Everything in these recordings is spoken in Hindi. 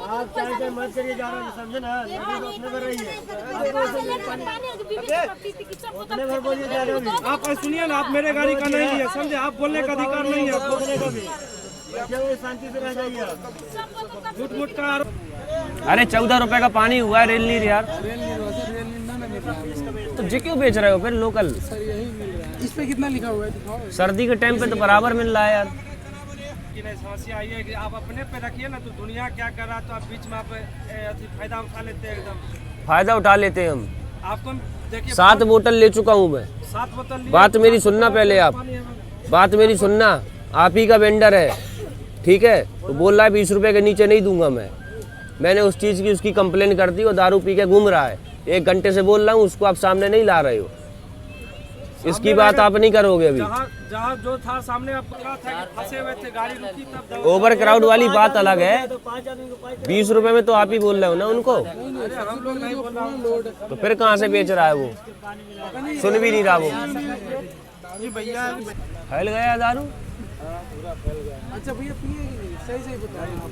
आप चाहे मत करिए, जा रहे समझे ना, अपने घर रहिए, अपने घर बोलिए जा रहे हो। आप सुनिए ना, आप मेरे गाड़ी का नहीं है, समझे? आप बोलने का अधिकार नहीं है आपको। शांति से रह जाइए। झूठ मूठ का अरे 14 रुपए का पानी हुआ है, रेल नीर यार। तो जी क्यों बेच रहे हो फिर लोकल? इस पे कितना लिखा हुआ है दिखाओ। सर्दी के टाइम पे तो बराबर मिल रहा है यार। कि नहीं, समस्या आई है कि आप अपने पे रखिए ना, तो दुनिया क्या कर रहा है, तो आप बीच में आप फायदा उठा लेते हैं एकदम। फायदा उठा लेते हैं हम। आपको देखिए 7 बोतल ले चुका हूँ मैं। 7 बोतल। बात मेरी सुनना पहले आप, बात मेरी सुनना। आप ही का वेंडर है, ठीक है? तो बोल रहा है 20 रुपए के नीचे नहीं दूंगा मैं। मैंने उस चीज़ की उसकी कंप्लेन कर दी, वो दारू पी के घूम रहा है। 1 घंटे से बोल रहा हूँ, उसको आप सामने नहीं ला रहे हो। इसकी बात आप नहीं करोगे अभी। जहाँ जो था सामने आप पकड़ा था कि फंसे हुए थे, गाड़ी रुकी तब। ओवर क्राउड वाली बात अलग है। 20 रुपए में तो आप ही बोल रहे हो ना उनको। हम लोग नहीं बोल रहा हूँ। तो फिर कहाँ से बेच रहा है वो? सुन भी नहीं रहा वो। भैया फैल गया दारू। अच्छा भैया पिए सही सही बताइए आप।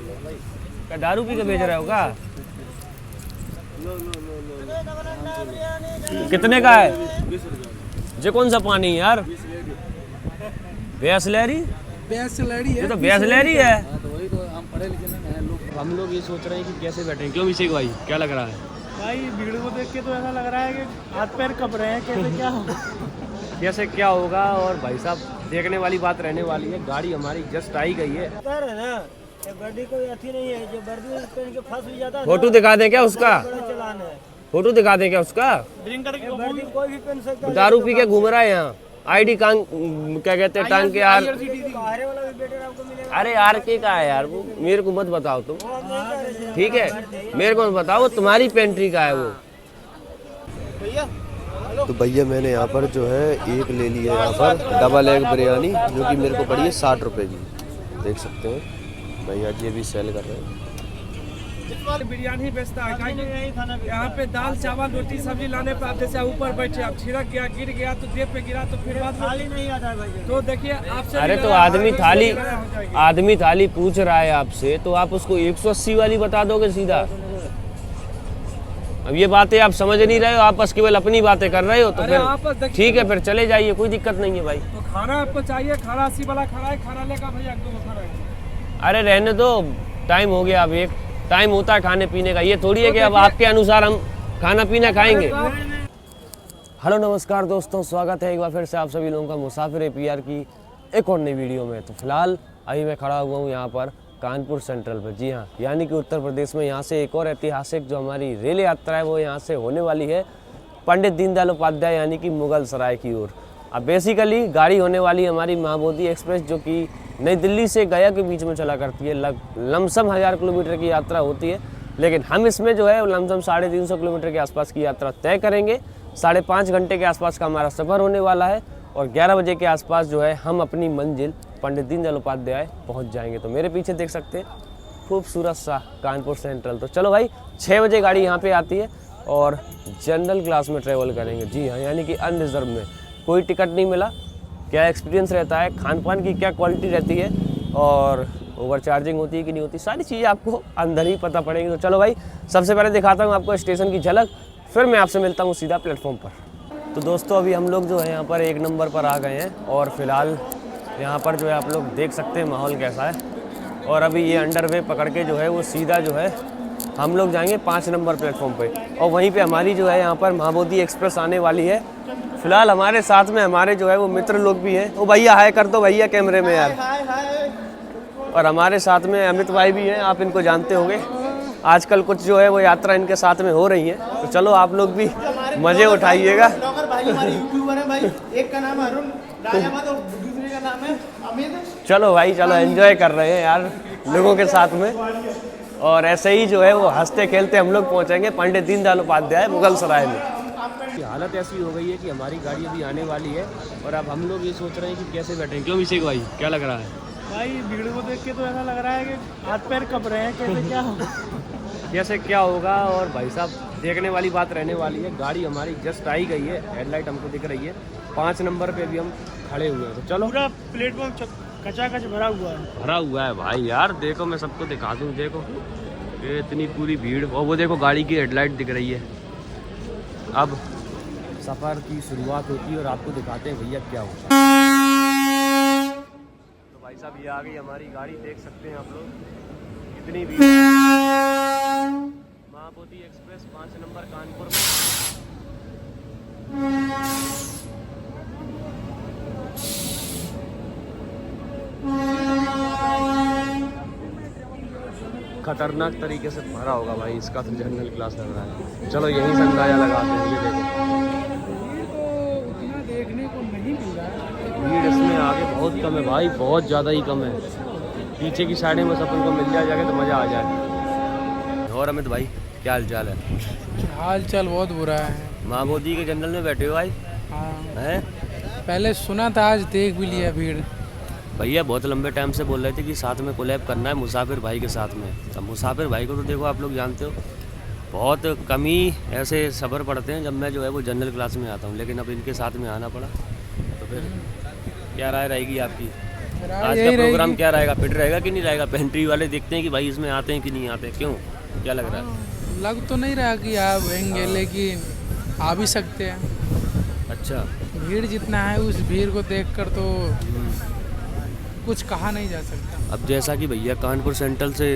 क्या दारू पी के बेच रहे हो क्या? कितने का है? ये कौन सा पानी है यार? बेसलेरी है। ये तो बेसलेरी है। तो वही तो हम पढ़े लिखे नहीं हैं लोग। हम लोग ये सोच रहे हैं कि कैसे बैठें। क्यों अभिषेक भाई, क्या लग रहा है? भाई भीड़ को देख के तो ऐसा लग रहा है कि हाथ पैर कप रहे हैं, कैसे क्या होगा। कैसे क्या होगा? और भाई साहब देखने वाली बात रहने वाली है। गाड़ी हमारी जस्ट आई गई है। कह रहे ना, वर्दी कोई अथी नहीं है, जो वर्दी पहन के फंस भी जाता है। फोटो दिखा दें क्या उसका? बड़ा चलान है। फोटो दिखा दें क्या उसका? ड्रिंक करके वर्दी कोई भी पहन सकता है। दारू पी के घूम रहा है यहाँ। आईडी टांग, क्या कहते हैं, टांग के यार। बाहर वाला भी बेटर आपको मिलेगा। अरे यार के का है यार वो? मेरे को मत बताओ तुम, ठीक है? मेरे को मत बताओ, वो तुम्हारी पेंट्री का है वो। तो भैया मैंने यहाँ पर जो है एक ले लिया यहाँ पर डबल एग बिरयानी, जो कि मेरे को पड़ी है 60 रुपए की। देख सकते हैं भैया जी अभी सेल कर रहे हैं। बिरयानी बेचता है। यहाँ पे दाल चावल रोटी सब्जी लाने पे आप जैसे ऊपर बैठे, आप छिड़क गया, गिर गया तो जेब पे गिरा तो फिर बात खाली नहीं आता है भाई। तो देखिए आपसे। अरे तो आदमी थाली पूछ रहा है आपसे, तो आप उसको 180 वाली बता दोगे सीधा? अब ये बातें आप समझ नहीं रहे हो, आप बस केवल अपनी बातें कर रहे हो। तो फिर ठीक है, फिर चले जाइए, कोई दिक्कत नहीं है भाई। तो खाना आपको चाहिए, खाना 80 वाला खाना है, खाना लेकर भैया 2 खाना है। अरे रहने दो, टाइम हो गया। अब एक टाइम होता है खाने पीने का, ये थोड़ी है कि अब आपके अनुसार हम खाना पीना खाएंगे। हेलो नमस्कार दोस्तों, स्वागत है एक बार फिर से आप सभी लोगों का मुसाफिर PR की एक और नई वीडियो में। तो फिलहाल अभी मैं खड़ा हुआ हूँ यहाँ पर कानपुर सेंट्रल पर। जी हाँ, यानी कि उत्तर प्रदेश में यहाँ से एक और ऐतिहासिक जो हमारी रेल यात्रा है वो यहाँ से होने वाली है, पंडित दीनदयाल उपाध्याय यानी कि मुगल सराय की ओर। अब बेसिकली गाड़ी होने वाली हमारी महाबोधि एक्सप्रेस, जो कि नई दिल्ली से गया के बीच में चला करती है। लमसम 1000 किलोमीटर की यात्रा होती है, लेकिन हम इसमें जो है लमसम 350 किलोमीटर के आसपास की यात्रा तय करेंगे। 5.5 घंटे के आसपास का हमारा सफ़र होने वाला है और 11 बजे के आसपास जो है हम अपनी मंजिल पंडित दीनदयाल उपाध्याय पहुँच जाएंगे। तो मेरे पीछे देख सकते हैं खूबसूरत सा कानपुर सेंट्रल। तो चलो भाई, 6 बजे गाड़ी यहाँ पे आती है और जनरल क्लास में ट्रेवल करेंगे। जी हाँ, यानी कि अनरिजर्व में, कोई टिकट नहीं मिला। क्या एक्सपीरियंस रहता है, खान पान की क्या क्वालिटी रहती है और ओवर चार्जिंग होती है कि नहीं होती, सारी चीज़ें आपको अंदर ही पता पड़ेगी। तो चलो भाई, सबसे पहले दिखाता हूँ आपको स्टेशन की झलक, फिर मैं आपसे मिलता हूँ सीधा प्लेटफॉर्म पर। तो दोस्तों अभी हम लोग जो है यहाँ पर 1 नंबर पर आ गए हैं और फिलहाल यहाँ पर जो है आप लोग देख सकते हैं माहौल कैसा है। और अभी ये अंडरवे पकड़ के जो है वो सीधा जो है हम लोग जाएंगे 5 नंबर प्लेटफॉर्म पे और वहीं पे हमारी जो है यहाँ पर महाबोधि एक्सप्रेस आने वाली है। फिलहाल हमारे साथ में हमारे जो है वो मित्र लोग भी हैं। वो भैया हाय कर दो भैया कैमरे में यार। और हमारे साथ में अमित भाई भी हैं, आप इनको जानते होंगे। आजकल कुछ जो है वो यात्रा इनके साथ में हो रही है, तो चलो आप लोग भी मज़े उठाइएगा। एक का नाम है अरुण राजामत और दूसरे का नाम है अमित। चलो भाई चलो, एंजॉय कर रहे हैं यार लोगों के साथ में। और ऐसे ही जो है वो हंसते खेलते हम लोग पहुँचेंगे पंडित दीनदयाल उपाध्याय मुगल सराय में। हालत ऐसी हो गई है कि हमारी गाड़ी अभी आने वाली है और अब हम लोग ये सोच रहे हैं कि कैसे बैठें। क्यों अभिषेक भाई, क्या लग रहा है? भाई भीड़ को देख के तो ऐसा लग रहा है कि हाथ पैर कप रहे हैं, कैसे क्या होगा। कैसे क्या होगा? और भाई साहब देखने वाली बात रहने वाली है। गाड़ी हमारी जस्ट आई गई है, हेडलाइट हमको दिख रही है। 5 नंबर पे भी हम खड़े हुए हैं। तो चलो, पूरा प्लेटफॉर्म कचाकच भरा हुआ है। भरा हुआ है भाई यार। देखो मैं सबको दिखा दूँ, देखो ये इतनी पूरी भीड़, और वो देखो गाड़ी की हेडलाइट दिख रही है। अब सफ़र की शुरुआत होती है और आपको दिखाते हैं भैया क्या होता है। तो भाई साहब ये आ गई हमारी गाड़ी, देख सकते हैं आप लोग कितनी भीड़। महाबोधि एक्सप्रेस 5 नंबर कानपुर में। खतरनाक तरीके से भरा होगा भाई, इसका तो जनरल क्लास लग रहा है। चलो यहीं से अंदाजा लगाते हैं। ये देखो देखने को नहीं मिल रहा है, भीड़ इसमें आगे बहुत कम है भाई, बहुत ज़्यादा ही कम है। पीछे की साइड में अपन को मिल जाएगा तो मज़ा आ जाए। और अमित भाई क्या हाल चाल है? हाल चाल बहुत बुरा है। महाबोधि के जनरल में बैठे हो भाई? हाँ, हैं? पहले सुना था, आज देख भी लिया भीड़। भैया बहुत लंबे टाइम से बोल रहे थे कि साथ में कोलैब करना है मुसाफिर भाई के साथ में। अब मुसाफिर भाई को तो देखो आप लोग जानते हो, बहुत कम ही ऐसे सफ़र पड़ते हैं जब मैं जो है वो जनरल क्लास में आता हूँ, लेकिन अब इनके साथ में आना पड़ा। तो फिर क्या राय रहेगी आपकी? आज का प्रोग्राम क्या रहेगा? फिट रहेगा कि नहीं रहेगा? पेंट्री वाले देखते हैं कि भाई इसमें आते हैं कि नहीं आते, क्यों, क्या लग रहा है? लग तो नहीं रहा कि आएंगे, लेकिन आ भी सकते हैं। अच्छा, भीड़ जितना है उस भीड़ को देखकर तो कुछ कहा नहीं जा सकता। अब जैसा कि भैया कानपुर सेंट्रल से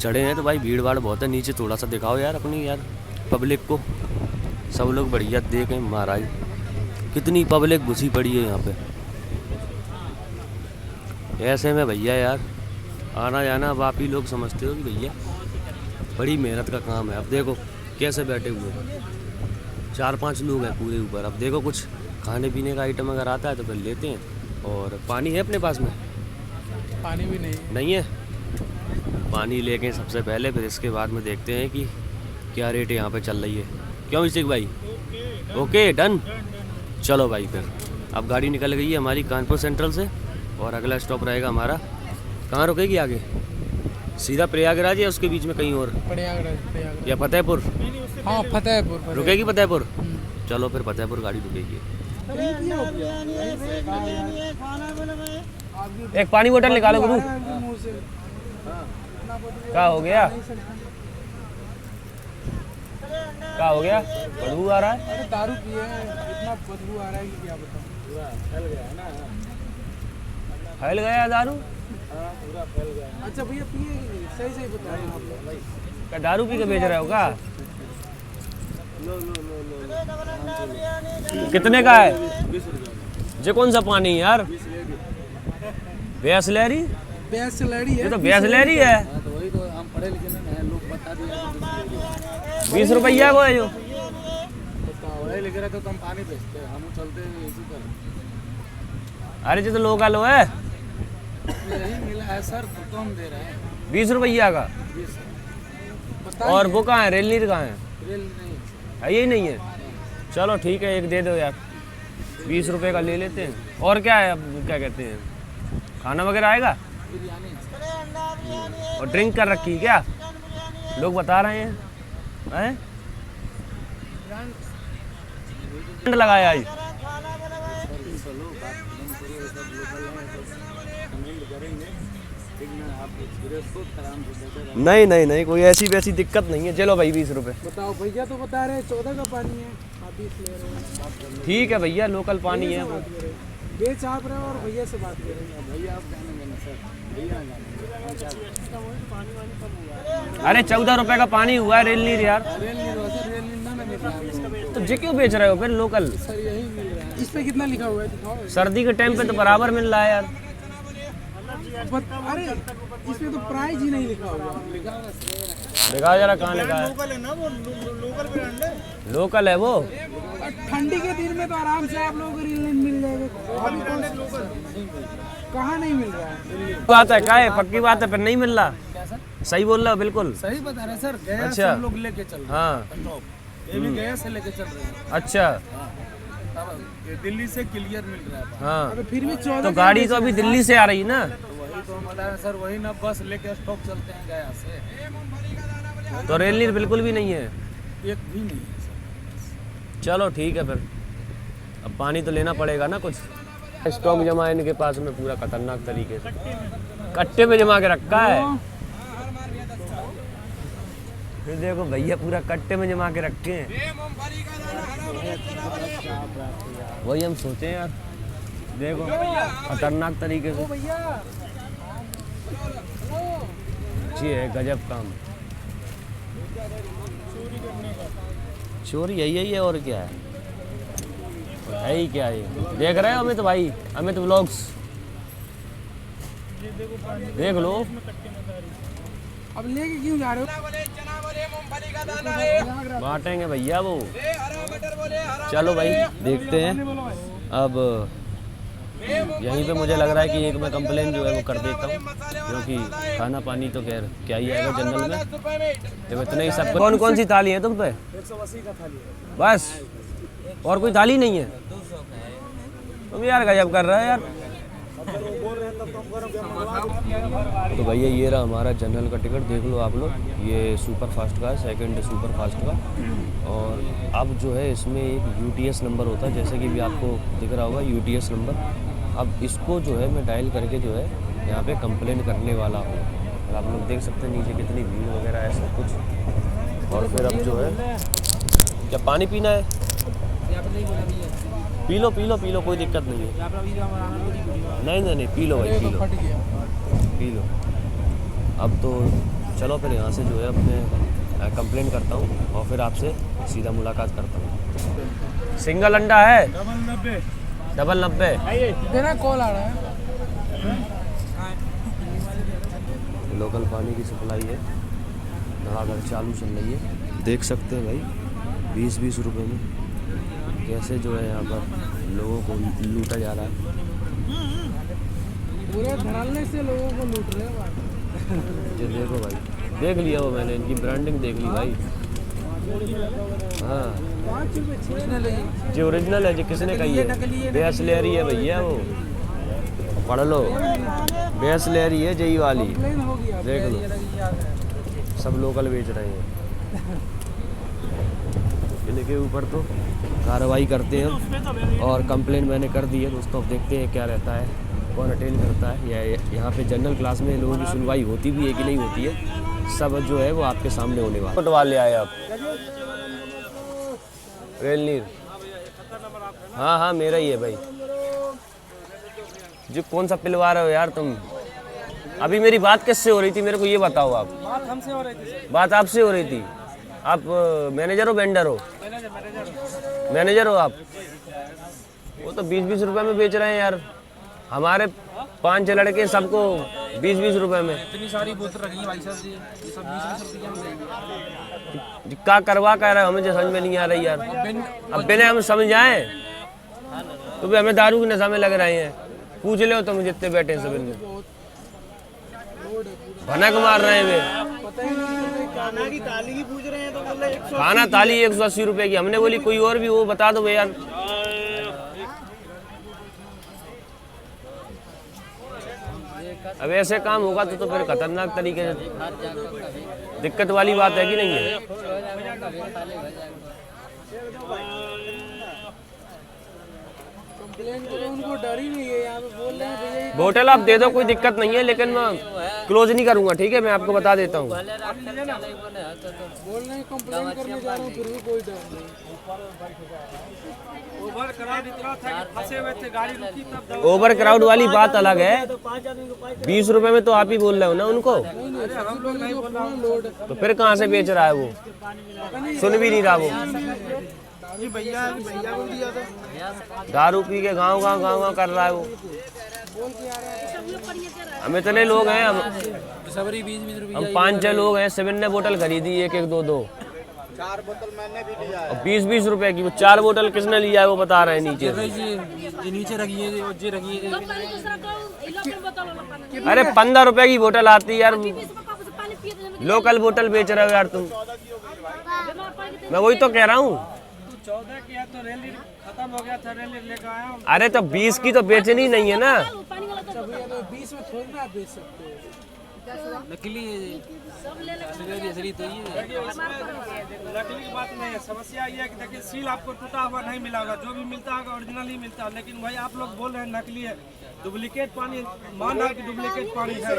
चढ़े हैं तो भाई भीड़ भाड़ बहुत है। नीचे थोड़ा सा दिखाओ यार अपनी यार पब्लिक को, सब लोग बढ़िया देखें महाराज कितनी पब्लिक घुसी पड़ी है यहाँ पे। ऐसे में भैया यार आना जाना अब आप ही लोग समझते हो कि भैया बड़ी मेहनत का काम है। अब देखो कैसे बैठे हुए हैं, 4-5 लोग हैं पूरे ऊपर। अब देखो कुछ खाने पीने का आइटम अगर आता है तो फिर लेते हैं। और पानी है अपने पास में? पानी भी नहीं है। पानी लेके सबसे पहले, फिर इसके बाद में देखते हैं कि क्या रेट यहाँ पे चल रही है। क्यों इशिक भाई? Okay done. चलो भाई फिर अब गाड़ी निकल गई है हमारी कानपुर सेंट्रल से, और अगला स्टॉप रहेगा हमारा, कहाँ रुकेगी आगे? सीधा प्रयागराज या उसके बीच में कहीं और? प्रयागराज या फतेहपुर? हाँ फतेहपुर रुकेगी फतेहपुर। चलो फिर फतेहपुर गाड़ी रुकेगी। एक पानी बोतल निकालो गुरु। क्या हो गया? क्या हो गया? बदबू आ रहा है। अरे दारू पिए हैं, इतना बदबू आ रहा है कि क्या बताऊं। फैल गया ना। फैल गया दारू? पूरा फैल गया। अच्छा भैया पिए कि नहीं? सही सही बता रहे हैं आप लोग। क्या दारू पी के बेच रहे हो क्या? लो लो लो लो। कितने का है? 20 रुपये। ये कौन सा पानी है यार? बिसलेरी? बिसलेरी है। ये तो बिसलेरी है। तो वही तो हम पढ़े लिखे नहीं हैं, लोग बता दिए 20 रुपया वो है जो। पढ़े लिखे रहे तो हम पानी बेचते हैं, हम चलते हैं इसी पर। अरे ये तो लोकल है। यही मिला है सर, तो हम दे रहे हैं 20 रुपया का। 20। और वो कहाँ है? रेलनीर कहाँ है? रेल नहीं है यही नहीं है? चलो ठीक है, एक दे दो यार, 20 रुपये का ले लेते हैं। और क्या है, अब क्या कहते हैं, खाना वगैरह आएगा? बिरयानी। और ड्रिंक कर रखी है क्या? लोग बता रहे हैं, हैं? लगाया आज। नहीं नहीं नहीं, कोई ऐसी वैसी दिक्कत नहीं है। चलो भाई 20 रुपये। बताओ भैया तो बता रहे 14 का पानी है, आप 20 ले रहे हैं। ठीक है भैया, लोकल पानी है वो। बेच आप रहे हो और भैया से बात कर रहे हैं। भैया आप जानेंगे ना सर, भैया अरे 14 रुपए का पानी हुआ है रेलनीर यार। रेल ना मिल रहा है तो जे क्यों बेच रहे हो फिर लोकल? सर, यही मिल रहा है। इस पे कितना लिखा हुआ है दिखाओ। सर्दी के टाइम पे तो बराबर मिल रहा है यार। अरे इसमें तो प्राइस ही नहीं लिखा हुआ। दिखा जरा कहाँ लिखा है। लोकल है ना वो, लोकल ब्रांड है। लोकल है वो। और ठंडी के दिन में तो आराम से आप लोगों को रियल मिल जाएगा। कहाँ नहीं मिल रहा है? बात है क्या है, पक्की बात है, फिर नहीं मिल रहा। सही बोल रहा हो बिल्कुल। सही बता रहे सर, गया अच्छा। से हम लोग लेके चल रहे हैं। हाँ ये भी गया से लेके चल रहे हैं। अच्छा। अब ये दिल्ली से क्लियर मिल रहा है। हाँ अबे फिर भी 14 तो गाड़ी तो अभी दिल्ली से आ रही ना। तो वही तो हम बता रहे हैं सर, वही ना बस लेके स्टॉप चलते हैं गया से। तो रेलनीर बिल्कुल भी नहीं है। एक भी नहीं है सर। चलो ठीक है फिर, अब पानी तो लेना पड़ेगा ना कुछ। स्टॉक जमा है इनके पास में पूरा खतरनाक तरीके से, कट्टे पे जमा के रखा है। ये देखो भैया पूरा कट्टे में जमा के रखे हैं। वही हम सोचे यार, देखो खतरनाक तरीके से अच्छी है, गजब काम। चोरी यही है और क्या है ही क्या ये। देख रहे हो अमित भाई, अमित व्लॉग्स देख लो। अब लेके क्यों जा रहे हो? बांटेंगे भैया वो। चलो भाई देखते हैं। अब यहीं पे मुझे लग रहा है कि एक मैं कंप्लेन जो है वो कर देता हूँ, क्योंकि खाना पानी तो खैर क्या ही आएगा जनरल में। जब इतने ही सब कौन कौन सी थाली है तुम पे? 180 का थाली है बस, और कोई थाली नहीं है? तुम यार गजब कर रहा है यार। तो भैया ये रहा हमारा जनरल का टिकट, देख लो आप लोग। ये सुपर फास्ट का है, सेकंड सुपर फास्ट का। और अब जो है इसमें एक UTS नंबर होता है, जैसे कि भी आपको दिख रहा होगा UTS नंबर। अब इसको जो है मैं डायल करके जो है यहाँ पे कंप्लेन करने वाला हूँ। और आप लोग देख सकते हैं नीचे कितनी भीड़ वगैरह है सब कुछ। और फिर अब जो है क्या पानी पीना है? पी लो कोई दिक्कत नहीं है। नहीं पी लो भाई, पी लो। अब तो चलो फिर यहाँ से जो है अपने कंप्लेन करता हूँ और फिर आपसे सीधा मुलाकात करता हूँ। सिंगल अंडा है? डबल 90। मेरा कॉल आ रहा है। लोकल पानी की सप्लाई है, धड़ाधड़ चालू चल रही है। देख सकते हैं भाई 20-20 रुपए में कैसे जो है यहाँ पर लोगों को लूटा जा रहा है। पूरे धड़ल्ले से लोगों को लूट रहे हैं। ये देखो भाई, देख लिया वो मैंने, इनकी ब्रांडिंग देख ली भाई। हाँ जो ओरिजिनल है, जो किसने कही है? बेसलेरी है भैया वो, पढ़ लो। बेसलेरी है जई वाली, देख लो। सब लोकल बेच रहे हैं। इनके ऊपर तो कार्रवाई करते हैं और कंप्लेन मैंने कर दी है दोस्तों। अब देखते हैं क्या रहता है, कौन अटेंड करता है, या यहाँ पे जनरल क्लास में लोगों की सुनवाई होती भी है कि नहीं होती है, सब जो है वो आपके सामने होने वाला। पटवा ले आए आप रेलनीर? हाँ मेरा ही है भाई। जो कौन सा पिलवा रहे हो यार तुम? अभी मेरी बात किससे हो रही थी मेरे को ये बताओ आप। बात हमसे हो रही थी। बात आपसे हो रही थी? आप मैनेजर हो वेंडर हो? मैनेजर हो आप? वो तो 20-20 रुपए में बेच रहे हैं यार। हमारे 5-6 लड़के सबको 20-20 रुपए में। इतनी सारी बोतल रखी है भाई साहब जी, ये सब 20-20 रुपए में देंगे। क्या करवा कह रहा है, हमें समझ में नहीं आ रही यार। अब बिना हम समझाएं तो भी हमें दारू की नशा में लग रहे हैं। पूछ ले हो तुम जितने बैठे हैं सब इनमें भनक मार रहे हैं वे। खाना की थाली की पूछ रहे हैं तो बोल रहे 180। खाना थाली 180 रुपए की। हमने बोली कोई और भी वो बता दो भैया। अब ऐसे काम होगा तो फिर खतरनाक तरीके से दिक्कत वाली बात है कि नहीं है? कंप्लेन करो, उनको डर ही नहीं है। यहाँ पे बोल रहे हैं भैया बोतल आप दे दो, कोई दिक्कत नहीं है, लेकिन मैं क्लोज नहीं करूंगा, ठीक है? मैं आपको बता देता हूँ। बोल रहे हैं कंप्लेन करने जा रहा हूँ, फिर भी कोई डर नहीं। ओवर क्राउड इतना था कि फंसे हुए थे, गाड़ी रुकी तब ओवर क्राउड वाली बात अलग है। 20 रुपए में तो आप ही बोल रहे हो ना उनको, हम लोग नहीं बोल रहा हूँ। तो फिर कहाँ से बेच रहा है वो? सुन भी नहीं रहा वो। भैया को दिया था। दारू पी के गाँव कर रहा है वो। हम इतने लोग हैं, हम 5-6 लोग हैं। 7 ने बोतल खरीदी, 1-1, 2-2। 4 बोतल मैंने भी लिया है। और 20-20 रुपए की वो 4 बोतल किसने लिया है वो बता रहे हैं नीचे से। ये नीचे रखिए, ये रखिए। अरे 15 रुपए की बोतल आती है यार। लोकल बोतल बेच रहे हो यार तुम। मैं वही तो कह रहा हूँ। 14 की है तो रैली खत्म हो गया था, रैली लेकर आया हूँ। अरे तो 20 की तो बेचनी नहीं है ना। 20 में थोड़ी ना बेच सकते हो। नकली असली तो ये देखिए इसमें नकली की बात नहीं है। समस्या ये है कि देखिए सील आपको टूटा हुआ नहीं मिला होगा, जो भी मिलता होगा ओरिजिनल ही मिलता है। लेकिन भाई आप लोग बोल रहे हैं नकली है, डुप्लीकेट पानी माना कि डुप्लीकेट पानी है।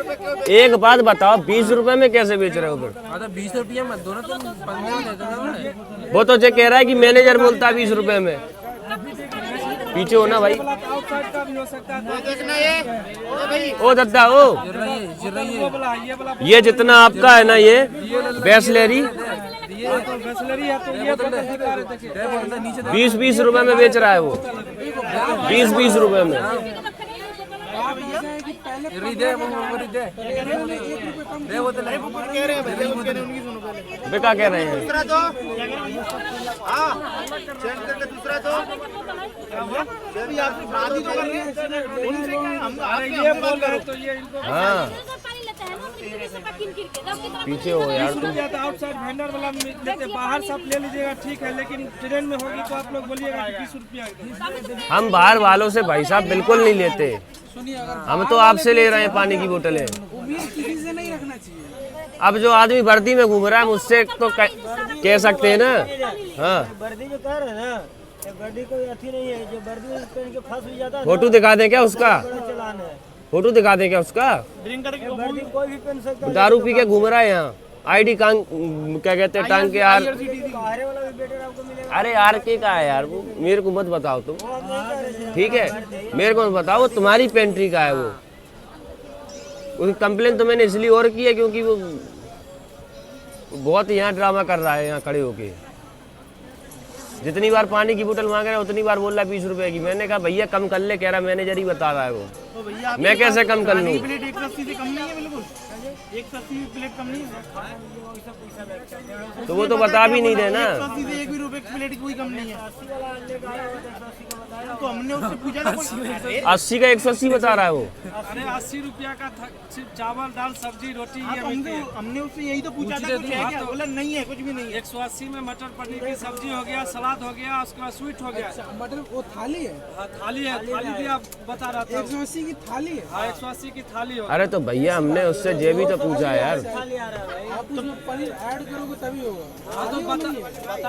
एक बात बताओ, 20 रुपए में कैसे बेच रहे हो फिर? 20 रुपये मत दो ना तुम, 15 देते ना। वो तो जो कह रहा है कि मैनेजर बोलता है 20 रुपए में। पीछे हो ना भाई। आउटसाइड का भी हो सकता है। ओ दद्दा ओ, ये वाला ये जितना आपका है ना ये बेसलेरी तो वेसलरी है, तो ये बता दिखा रहे देखिए 20-20 रुपए में बेच रहा है वो, 20-20 रुपए में। बेका कह रहे हैं। ये बोल रहे तो ये इनको हाँ पीछे हो यार तुम। आउटसाइड वेंडर वाला लेते, बाहर सब ले लीजिएगा ठीक है, लेकिन ट्रेन में होगी तो आप लोग बोलिएगा कि 20 रुपया। हम बाहर वालों से भाई साहब बिल्कुल नहीं लेते, हम तो आपसे ले रहे हैं पानी की बोतलें। किसी से नहीं रखना चाहिए। अब जो आदमी वर्दी में घूम रहा है मुझसे तो कह सकते हैं ना। हाँ वर्दी जो कह रहे हैं ना, वर्दी कोई अथी नहीं है, जो वर्दी में पहन के फंस भी जाता है। फोटो दिखा दें क्या उसका? चलान है, फोटो दिखा दें क्या उसका? वर्दी कोई भी पहन सकता है। दारू पी के घूम रहा है यहाँ, आईडी कांग क्या कहते हैं टांग के यार। बाहर वाला भी बेटर आपको मिलेगा। अरे यार के का है यार वो, मेरे को मत बताओ तुम, ठीक है? मेरे को मत बताओ, वो तुम्हारी पेंट्री का है वो। उसकी कंप्लेन तो मैंने इसलिए और की है क्योंकि वो बहुत यहाँ ड्रामा कर रहा है यहाँ खड़े होके। जितनी बार पानी की बोतल मांग रहा है उतनी बार बोल रहा है 20 रुपए की। मैंने कहा भैया कम कर ले, कह रहा मैनेजर ही बता रहा है वो। मैं कैसे कम कर लूँ? 180 से कम नहीं है, बिल्कुल 180 प्लेट कम नहीं है। तो वो तो बता भी नहीं रहे ना। 180 से 1 भी रुपए की प्लेट कोई कम नहीं है। तो हमने उससे पूछा था 80 का 180 बता रहा है वो। अरे 80 रुपया का सिर्फ चावल दाल सब्जी रोटी ये मिलती है। हमने उससे यही तो पूछा था कुछ है क्या? बोला नहीं है, कुछ भी नहीं है। 180 में मटर पनीर की सब्जी हो गया, सलाद हो गया, उसके बाद स्वीट हो गया। मटर वो थाली है, हाँ, थाली है, थाली भी आप बता रहा था। 180 की थाली है। हाँ 180 की थाली हो। अरे तो भैया हमने उससे ये भी तो पूछा है यार। आप उसमें पनीर ऐड करोगे तभी होगा। हाँ तो बता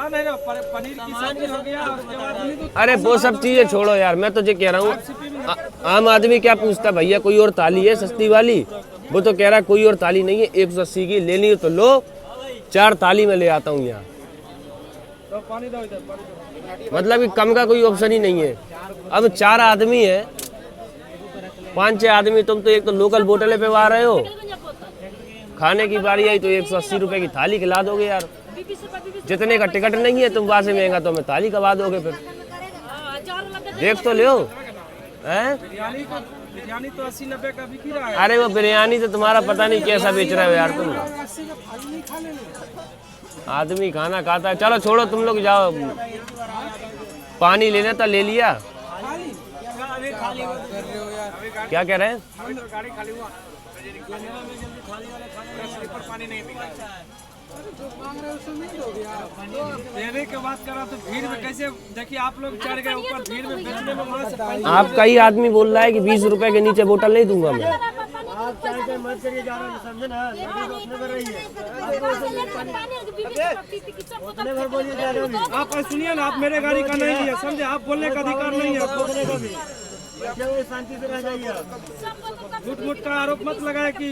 नहीं रहा, पनीर की सब्जी हो गया, उसके बाद अरे वो सब चीजें छोड़ो यार, मैं तो ये कह रहा हूँ आम आदमी क्या पूछता भैया कोई और थाली है सस्ती वाली? वो तो कह रहा है कोई और थाली नहीं है, 180 की लेनी हो तो लो, 4 थाली में ले आता हूँ यहाँ। तो पानी दो इधर, पानी दो। मतलब कि कम का कोई ऑप्शन ही नहीं है। अब 4 आदमी है, 5-6 आदमी, तुम तो एक तो लोकल बोतलें पे आ रहे हो, खाने की बारी आई तो 180 रुपए की थाली खिला दोगे यार। जितने का टिकट नहीं है तुम वहां से महंगा तो हमें थाली खवा दोगे फिर। देख तो लो हैं? बिरयानी तो 80-90 का बिक रहा है। अरे वो बिरयानी तो तुम्हारा पता नहीं कैसा बेच रहे हो यार तुम। आदमी खाना खाता है। चलो छोड़ो तुम लोग, जाओ पानी लेना था ले लिया। क्या कह रहे हैं? गाड़ी खाली हुआ, पानी नहीं मिला। देने के बात कर रहा तो भीड़ में कैसे, देखिए आप लोग चढ़ गए ऊपर, भीड़ में बेचने में वहाँ से पानी। आपका ही आदमी बोल रहा है कि 20 रुपए के नीचे बोतल नहीं दूंगा मैं। आप चाय मत करिए, जा रहा है समझे ना, अपने घर रहिए, अपने घर बोलिए जा रहे हैं। आप सुनिए ना, आप मेरे गाड़ी का नहीं है समझे, आप बोलने का अधिकार नहीं है आपको। शांति से रह जाइए। झूठ मूठ का आरोप मत लगाए कि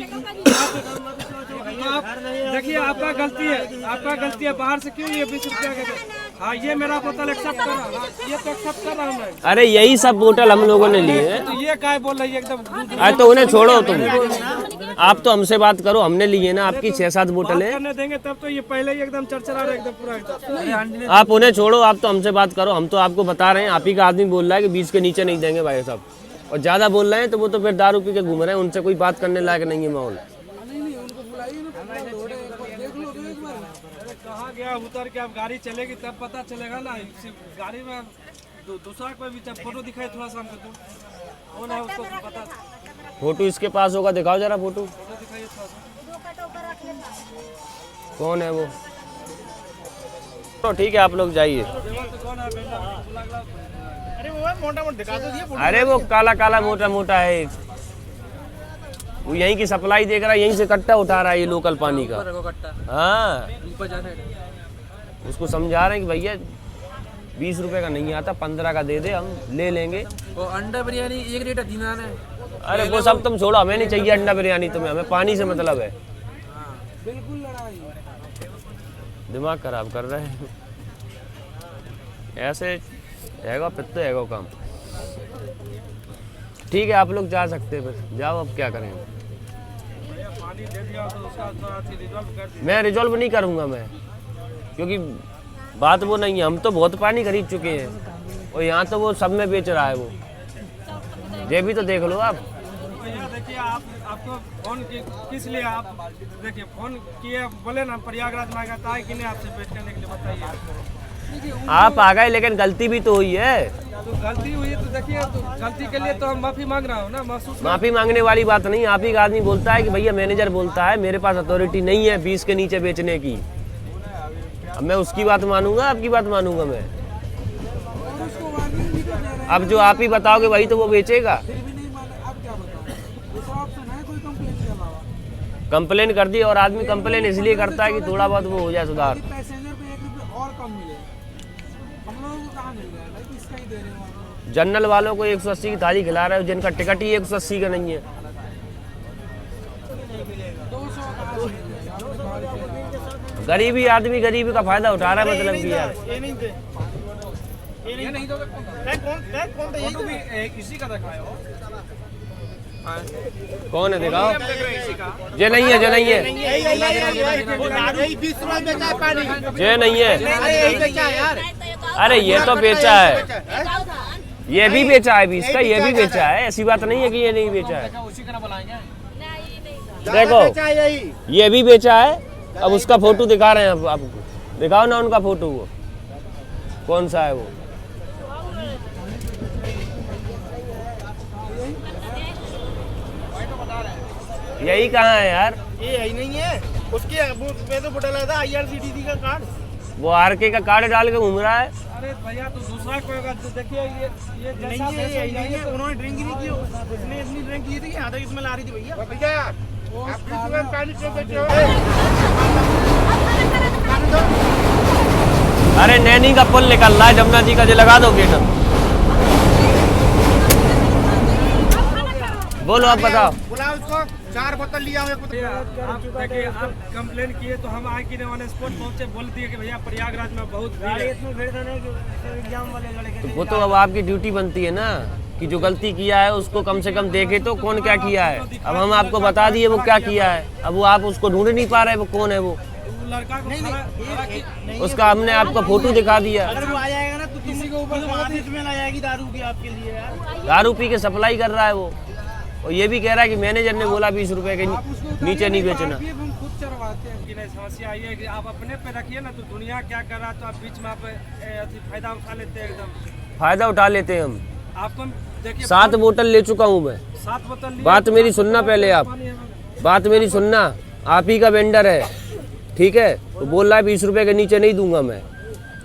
आप देखिए आपका गलती है, आपका गलती है। बाहर से क्यों ये 20 रुपया के? हाँ ये मेरा बोतल एक्सेप्ट कर रहा, ये तो एक्सेप्ट कर रहा हूँ मैं। अरे यही सब बोतल हम लोगों ने लिए हैं। तो ये काय बोल रही है एकदम। अरे तो उन्हें छोड़ो तुम, आप तो हमसे बात करो। हमने लिए ना आपकी 6-7 बोतलें। करने देंगे तब तो ये पहले ही एकदम चरचरा रहा एकदम पूरा एकदम। आप उन्हें छोड़ो, आप तो हमसे बात करो। हम तो आपको बता रहे हैं, आप ही का आदमी बोल रहा है कि 20 के नीचे नहीं देंगे भाई साहब, और ज्यादा बोल रहे हैं तो वो तो फिर दारू पी के घूम रहे हैं, उनसे कोई बात करने लायक नहीं है माहौल। कहाँ गया उतर के, अब गाड़ी चलेगी तब पता चलेगा ना। गाड़ी में दूसरा कोई भी फोटो दिखाए थोड़ा सा हमको, तो कौन है उसको पता। फोटो इसके पास होगा, दिखाओ जरा फोटो। दिखाइए थोड़ा सा, कौन है वो? तो ठीक है आप लोग जाइए। कौन है? अरे वो मोटा मोटा दिखा दो, अरे वो काला काला मोटा मोटा है। वो यहीं की सप्लाई देख रहा है, यहीं से कट्टा उठा रहा है ये लोकल पानी का। हाँ, उसको समझा रहे हैं कि भैया 20 रुपए का नहीं आता, 15 का दे दे, हम ले लेंगे। वो अंडा बिरयानी 1 रेट दिना है। अरे वो सब तुम छोड़ो, हमें नहीं चाहिए अंडा बिरयानी, तुम्हें, हमें पानी से मतलब है। बिल्कुल लड़ाई दिमाग खराब कर रहे हैं ऐसे हैगा फिर तो हैगा काम। ठीक है, आप लोग जा सकते हैं, बस जाओ, अब क्या करें। पानी दे दिया तो उसका रिजॉल्व कर दिया। मैं रिजॉल्व नहीं करूंगा मैं, क्योंकि बात वो नहीं है। हम तो बहुत पानी खरीद चुके हैं और यहाँ तो वो सब में बेच रहा है वो। ये भी तो देख लो आप। भैया देखिए, आपको फोन किस लिए आप देखिए फोन किए, बोले ना प्रयागराज में आता है कि नहीं आपसे पेश करने के लिए, बताइए। आप आ गए, लेकिन गलती भी तो हुई है। तो गलती हुई है तो देखिए, तो गलती के लिए तो हम माफी मांग रहा हूँ ना, महसूस माफी मांगने वाली बात नहीं। आप ही का आदमी बोलता है कि भैया मैनेजर बोलता है मेरे पास अथॉरिटी नहीं है 20 के नीचे बेचने की। अब मैं उसकी बात मानूंगा, आपकी बात मानूंगा मैं? अब जो आप ही बताओगे वही तो वो बेचेगा। कंप्लेन कर दी, और आदमी कंप्लेन इसलिए करता है कि थोड़ा बहुत वो हो जाए सुधार। पैसेंजर पे 1 रुपये और कम मिले, हम लोगों को कहाँ मिल रहा है भाई, किसका ही दे रहे हो। जनरल वालों को 180 की थाली खिला रहे हो, जिनका टिकट ही 180 का नहीं है। 200 कहाँ से मिलेगा? गरीबी आदमी गरीबी का फायदा उठा रहा है, मतलब कि यार ये नहीं तो कौन इसी का रखा है वो। कौन है दिखाओ। ये नहीं है, ये नहीं है, ये नहीं है। अरे ये तो बेचा है, ये भी बेचा है 20 का, ये भी बेचा है। ऐसी बात नहीं है कि ये नहीं बेचा है। देखो ये भी बेचा है। अब उसका फोटो दिखा रहे हैं आपको, दिखाओ ना उनका फोटो, वो कौन सा है वो। यही कहाँ है यार, ये यही नहीं है उसके पे तो फोटो लगा था IRCTC का कार्ड। वो आरके का कार्ड डाल के घूम रहा है। अरे भैया तो दूसरा कोई होगा, तो देखिए ये जैसा नहीं है, यही नहीं है। उन्होंने ड्रिंक नहीं की, उसने इतनी ड्रिंक की थी कि यहाँ तक इसमें ला रही थी भैया। अरे नैनी का पुल निकल रहा है, जमुना जी का, जो लगा दो गेट। बोलो, आप बताओ। बुलाओ उसको, 4 बोतल लिया हुआ। आप देखिए, आप कंप्लेन किए तो हम आए कि ऑन स्पॉट पहुंचे, बोल दिए कि भैया प्रयागराज में बहुत भीड़ है। इसमें भीड़ था नहीं कि एग्जाम वाले लड़के। वो तो अब आपकी ड्यूटी बनती है ना कि जो गलती किया है उसको कम से कम देखे तो कौन क्या किया है। अब हम आपको बता दिए वो क्या किया है, अब वो आप उसको ढूंढ नहीं पा रहे वो कौन है वो लड़का को नहीं, उसका हमने आपको फोटो दिखा दिया। अगर वो आ जाएगा ना तो किसी को ऊपर में ला जाएगी दारू की आपके लिए यार। दारू पी के सप्लाई कर रहा है वो, और ये भी कह रहा है कि मैनेजर ने बोला 20 रुपए के नीचे नहीं बेचना। हम खुद चढ़वाते हैं। कि नहीं, समस्या आई है कि आप अपने पे रखिए ना, तो दुनिया क्या कर रहा है तो आप बीच में आप फायदा उठा लेते हैं एकदम। फायदा उठा लेते हैं हम। आपको देखिए 7 बोतल ले चुका हूँ मैं। 7 बोतल बात मेरी सुनना पहले, आप बात मेरी सुनना। आप ही का वेंडर है, ठीक है, तो बोल रहा है 20 रुपए के नीचे नहीं दूंगा मैं।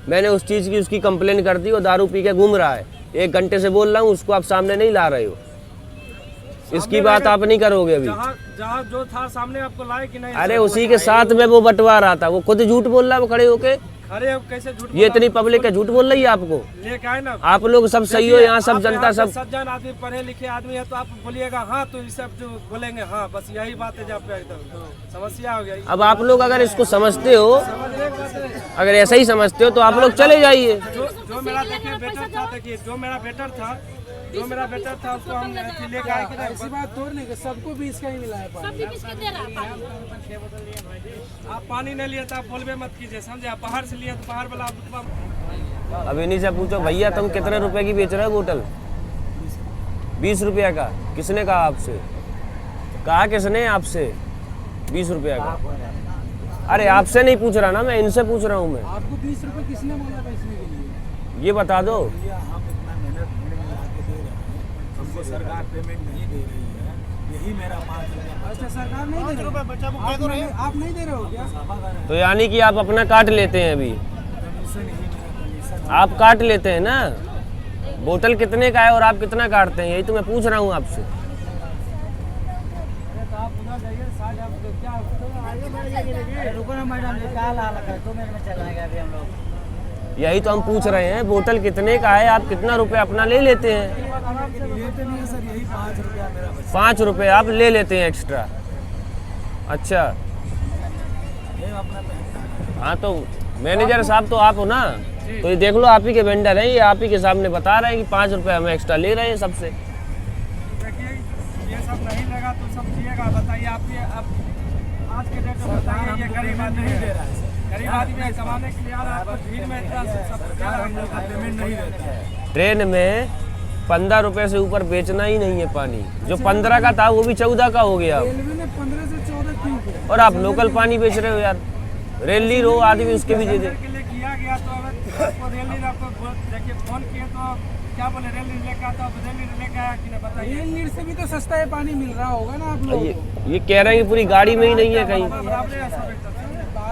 मैंने उस चीज़ की उसकी कंप्लेन कर दी, वो दारू पी के घूम रहा है। 1 घंटे से बोल रहा हूँ, उसको आप सामने नहीं ला रहे हो। इसकी बात आप नहीं करोगे अभी। जहाँ जो था सामने आपको लाए कि नहीं? अरे उसी के साथ में वो बंटवा रहा था, वो खुद झूठ बोल रहा है वो खड़े होके। अरे कैसे झूठ? ये इतनी पब्लिक का झूठ बोल रही है आपको। लेके आए ना, आप लोग सब सही हो, यहाँ सब जनता सब सज्जन आदमी, पढ़े लिखे आदमी है, तो आप बोलिएगा हाँ, तो ये सब जो बोलेंगे हाँ, बस यही बात है। जहाँ पे एकदम समस्या हो गई। अब आप लोग अगर इसको समझते हो, अगर ऐसा ही समझते हो तो आप लोग चले जाइए। जो मेरा देखिए बेटर था, देखिए जो मेरा बेटर था उसको हम लेके आए। ऐसी बात थोड़ी नहीं कि सबको 20 का ही मिला है पानी। आप पानी नहीं लिए तो आप बोलबे मत कीजिए, समझे? आप बाहर से लिए तो बाहर वाला। अब इन्हीं से पूछो, भैया तुम कितने रुपए की बेच रहे हो बोतल? 20 रुपया का। किसने कहा आपसे? कहा किसने आपसे 20 रुपया का? अरे आपसे नहीं पूछ रहा ना मैं, इनसे पूछ रहा हूँ मैं। आपको 20 रुपए किसने बोला बेचने के लिए? ये बता दो। हमको सरकार पेमेंट नहीं दे रही है, यही मेरा 5 रुपया। अच्छा, सरकार नहीं दे रही? बच्चा को कह दो रहे, आप नहीं दे रहे हो क्या? तो यानी कि आप अपना काट लेते हैं अभी। आप काट लेते हैं ना। बोतल कितने का है और आप कितना काटते हैं, यही तो मैं पूछ रहा हूँ आपसे। रुको ना मैडम जी, क्या हाल है? 2 मिनट में चल जाएंगे अभी हम लोग। यही तो हम पूछ रहे हैं, बोतल कितने का है, आप कितना रुपए अपना ले लेते हैं? लेते नहीं है सर, यही 5 रुपया मेरा बचा। 5 रुपए आप ले लेते हैं एक्स्ट्रा। अच्छा ये अपना पैसा। हाँ, तो मैनेजर साहब तो आप हो ना, तो ये देख लो आप ही के वेंडर हैं, ये आप ही के सामने बता रहे हैं कि 5 रुपए हमें एक्स्ट्रा ले रहे हैं सबसे। देखिए ये सब नहीं लगा तो सब जिएगा। बताइए आपके अब आज के डेट में बताइए, ये गरीब आदमी नहीं दे है, रहा है सर। गरीब आदमी है, कमाने के लिए आ रहा है, पर भीड़ में इतना सब सरकार हम लोग का पेमेंट नहीं देता है। ट्रेन में 15 रुपए से ऊपर बेचना ही नहीं है पानी। जो 15 का था वो भी 14 का हो गया अब। रेलवे ने 15 से 14 क्यों किया? और आप लोकल पानी बेच रहे हो यार। रेली रो आदमी उसके भी दे दे। के लिए किया गया तो अगर आपको रेल नीर आपको देखिए फोन किए तो क्या बोले रेल नीर लेकर आता, रेल नीर लेकर आया कि नहीं बताइए। रेल नीर से भी तो सस्ता है पानी मिल रहा होगा ना आप लोगों को। ये कह रहे हैं कि पूरी गाड़ी में ही नहीं है कहीं। बराबर है सब एकदम।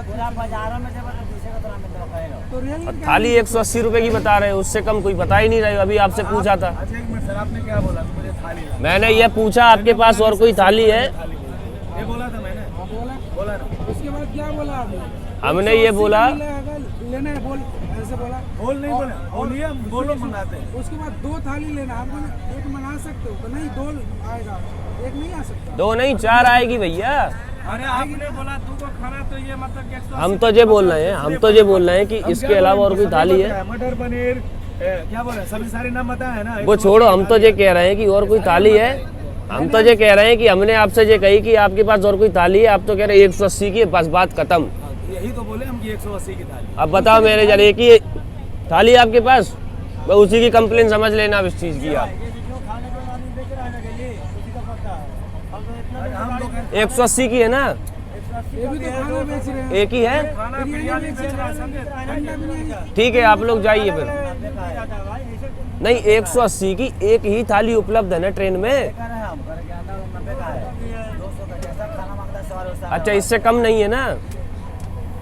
पूरा बाजारों में जब दूसरे का तरह मिल रहा है। तो रेल और थाली 180 रुपए की बता रहे हो, उससे कम कोई बता ही नहीं रहे हो। अभी आपसे पूछा था, अच्छा एक मिनट सर, आपने क्या बोला? मुझे थाली ला। मैंने ये पूछा आपके पास और कोई थाली है? ये बोला था मैंने। बोला ना। उसके बाद क्या बोला आपने? हमने ये बोला, लेना है बोल, ऐसे बोला। बोल नहीं बोला, बोलिए हम बोलो मंगाते हैं। उसके बाद 2 थाली लेना, आपको एक मंगा सकते हो तो नहीं, 2 आएगा, एक नहीं आ सकता। 2 नहीं 4 आएगी भैया। अरे आपने बोला 2 को खाना तो ये मतलब कि 180 हम तो ये बोल रहे हैं, हम तो ये बोल रहे हैं कि इसके अलावा और कोई थाली है? मटर पनीर क्या बोले, सभी सारे नाम बताए हैं ना। वो छोड़ो, हम तो ये कह रहे हैं कि और कोई थाली है। हम तो ये कह रहे हैं कि हमने आपसे ये कही कि आपके पास और कोई थाली है, आप तो कह रहे हैं 180 की है, बस बात खत्म। यही तो बोले हम कि 180 की थाली। अब बताओ मैनेजर, एक ही थाली है आपके पास? मैं उसी की कंप्लेन समझ लेना अब इस चीज़ की आप। जो खाने को आदमी बेच रहा है ना डेली, उसी का पता है। हम तो इतना हम लोग 180 की है ना? ये भी तो खाना बेच रहे हैं। एक ही है? खाना बिरयानी बेच रहा है समझे। अंडा बिरयानी। ठीक है, आप लोग जाइए फिर। नहीं, 180 की एक ही थाली उपलब्ध है ना ट्रेन में। अच्छा, इससे कम नहीं है ना?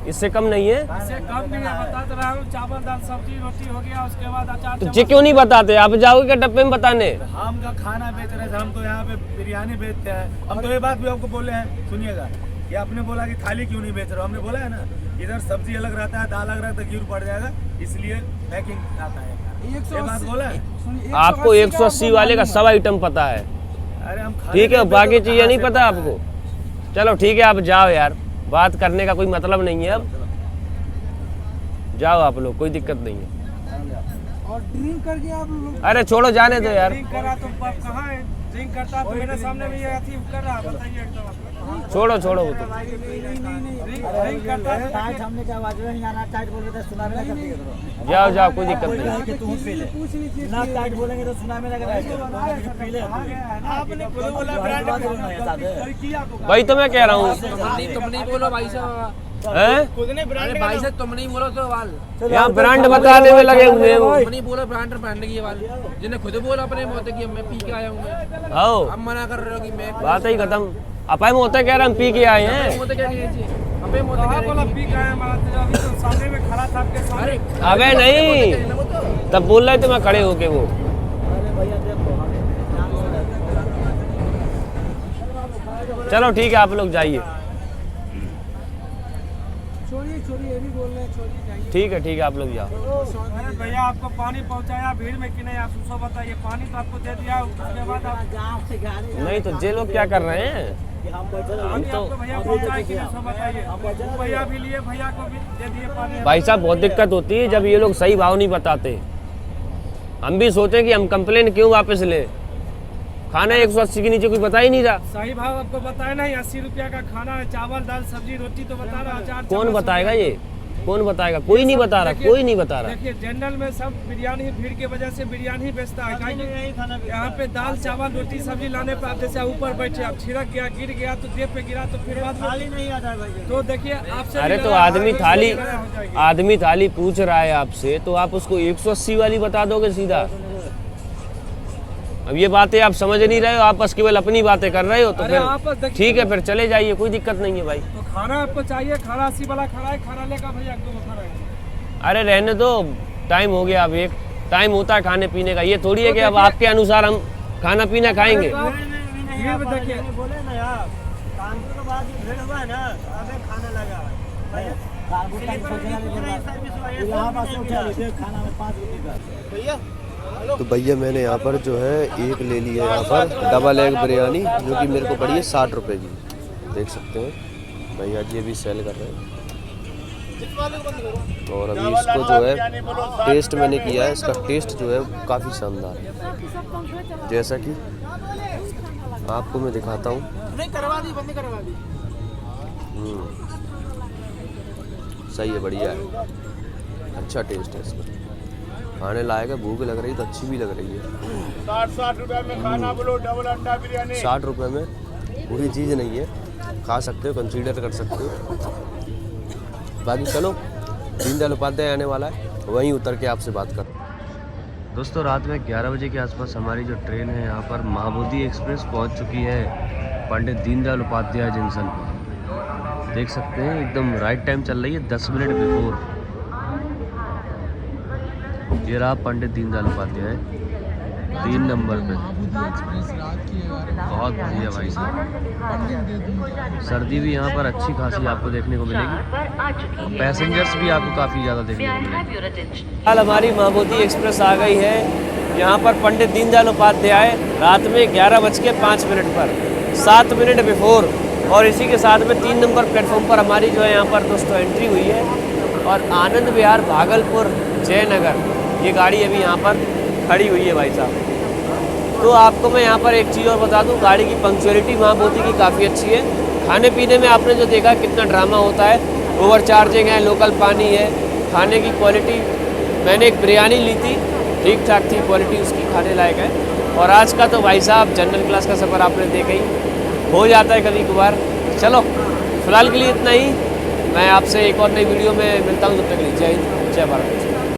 इससे कम नहीं है? इससे कम भी है, बता तो रहा हूँ। चावल दाल सब्जी रोटी हो गया, उसके बाद अचार तो ये क्यों नहीं बताते? आप जाओगे क्या डब्बे में बताने? हम का खाना बेच रहे थे, हम तो यहाँ पे बिरयानी बेचते हैं। हम तो ये बात भी आपको बोले हैं, सुनिएगा। ये आपने बोला कि थाली क्यों नहीं बेच रहे हो, हमने बोला है ना, इधर सब्जी अलग रहता है, दाल अलग रहता है, गिर पड़ जाएगा, इसलिए पैकिंग आता है। ये बात बोला है। आपको 180 वाले का सब आइटम पता है, अरे हम ठीक है, बाकी चीजें नहीं पता आपको। चलो ठीक है, आप जाओ यार, बात करने का कोई मतलब नहीं है। अब जाओ आप लोग, कोई दिक्कत नहीं है। और ड्रिंक करके आप लोग अरे छोड़ो, जाने दो यार। ड्रिंक करा तो कहाँ है? ड्रिंक करता तो मेरे सामने भी ये अथी कर रहा है, बताइए एकदम। छोड़ो छोड़ो वो तो। ड्रिंक करता है। टाइट हमने क्या आवाज नहीं जाना, टाइट बोल रहे थे सुना में लगा दिए। जाओ जाओ, कोई दिक्कत नहीं। पूछ लीजिए। ना टाइट बोलेंगे तो सुना में लगा पी ले। आपने खुद बोला ब्रांड भाई तो मैं कह रहा हूँ, तुम नहीं बोलो भाई साहब, हैं? खुद ने ब्रांड भाई साहब तुम नहीं बोलो तो वाल, यहाँ ब्रांड बताने में लगे हुए हैं वो। तुम नहीं बोलो ब्रांड ब्रांड की ये वाल, जिन्हें खुद बोला अपने मौत की मैं पी के आया हूँ। मैं आओ, अब मना कर रहे हो कि मैं बात ही खत्म। अपाई मोते कह रहे हम पी के आए हैं। मौत क्या कही थी? अबे मौत कहाँ क्या बोला पी के आया? मारा तो अभी तो सामने में खड़ा था आपके सामने। अबे नहीं, तब बोल रहे थे मैं खड़े होके वो। चलो ठीक है, आप लोग जाइए। छोड़िए छोड़िए, ये भी बोल रहे हैं, छोड़िए जाइए। ठीक है आप लोग जाओ। अरे भैया आपको पानी पहुंचाया भीड़ में कि नहीं, आप उसको बताइए। पानी तो आपको दे दिया, उसके बाद आप नहीं तो ये लोग क्या कर रहे हैं? पानी तो आपको भैया पहुंचाए कि नहीं, उसको बताइए। वो भैया भी लिए, भैया को भी दे दिए पानी। भाई साहब बहुत दिक्कत होती है जब ये लोग सही भाव नहीं बताते। हम भी सोचे कि हम कंप्लेन क्यों वापस ले, खाना 180 के नीचे कोई बता ही नहीं रहा। सही भाव आपको बताया नहीं, 80 रुपया का खाना है, चावल दाल सब्जी रोटी तो बता रहा, अचार कौन चम्मच बताएगा ये? कौन बताएगा? कोई नहीं बता रहा, कोई नहीं बता रहा। देखिए जनरल में सब बिरयानी, भीड़ की वजह से बिरयानी बेचता है। यहाँ पे दाल चावल रोटी सब्जी लाने पे आप जैसे ऊपर बैठे, आप छिड़क गया, गिर गया तो देह पे गिरा तो फिर बाद में नहीं आता है भाई। तो देखिए आपसे अरे भी तो लगा, आदमी तो थाली इससे लगा हो जाएगी। आदमी थाली पूछ रहा है आपसे, तो आप उसको 180 वाली बता दोगे सीधा? अब ये बातें आप समझ नहीं रहे हो, आप बस केवल अपनी बातें कर रहे हो। तो अरे आप फिर देखिए- ठीक है, फिर चले जाइए, कोई दिक्कत नहीं है भाई। तो खाना आपको चाहिए, खाना 80 वाला खाना है, खाना लेकर भैया 2 खाना है। अरे रहने दो, टाइम हो गया। अब एक टाइम होता है खाने पीने का, ये थोड़ी है कि अब आपके अनुसार हम खाना पीना खाएंगे। भीड़ में देखिए बोले ना यार, कानपुर के बाद भीड़ हुआ है ना, अबे खाना तो भैया मैंने यहाँ पर जो है एक ले लिया यहाँ पर डबल एग बिरयानी, जो कि मेरे को पड़ी है 60 रुपए की। देख सकते हैं भैया जी अभी सेल कर रहे हैं। और अभी इसको जो है टेस्ट मैंने किया है, इसका टेस्ट जो है काफ़ी शानदार है। जैसा कि आपको मैं दिखाता हूँ। सही है, बढ़िया है, अच्छा टेस्ट है इसका, खाने लायक है। भूख लग रही है तो अच्छी भी लग रही है। 60 रुपए में खाना बोलो, डबल अंडा बिरयानी। 60 रुपए में पूरी चीज़ नहीं है, खा सकते हो, कंसीडर कर सकते हो। बाकी चलो, दीनदयाल उपाध्याय आने वाला है, वहीं उतर के आपसे बात कर। दोस्तों रात में 11 बजे के आसपास हमारी जो ट्रेन है यहाँ पर महाबोधि एक्सप्रेस पहुँच चुकी है पंडित दीनदयाल उपाध्याय जंक्शन पर। देख सकते हैं एकदम राइट टाइम चल रही है, 10 मिनट बिफोर। ये रहा पंडित दीनदयाल उपाध्याय 3 नंबर पे। बहुत बढ़िया भाई साहब। सर्दी भी यहाँ पर अच्छी खासी आपको देखने को मिलेगी, पैसेंजर्स भी आपको काफ़ी ज़्यादा देखने को मिलेंगे। कल हमारी महाबोधि एक्सप्रेस आ गई है यहाँ पर पंडित दीनदयाल उपाध्याय रात में 11:05 पर, 7 मिनट बिफोर। और इसी के साथ में 3 नंबर प्लेटफॉर्म पर हमारी जो है यहाँ पर दोस्तों एंट्री हुई है। और आनंद विहार भागलपुर जयनगर ये गाड़ी अभी यहाँ पर खड़ी हुई है भाई साहब। तो आपको मैं यहाँ पर एक चीज़ और बता दूँ, गाड़ी की पंक्चुअलिटी महाबोधि की काफ़ी अच्छी है। खाने पीने में आपने जो देखा कितना ड्रामा होता है, ओवर चार्जिंग है, लोकल पानी है। खाने की क्वालिटी, मैंने एक बिरयानी ली थी, ठीक ठाक थी क्वालिटी उसकी, खाने लायक है। और आज का तो भाई साहब जनरल क्लास का सफ़र आपने देखा ही, हो जाता है कभी कभार। चलो फिलहाल के लिए इतना ही, मैं आपसे एक और नई वीडियो में मिलता हूँ, तब तक के लिए जय हिंद, जय भारत।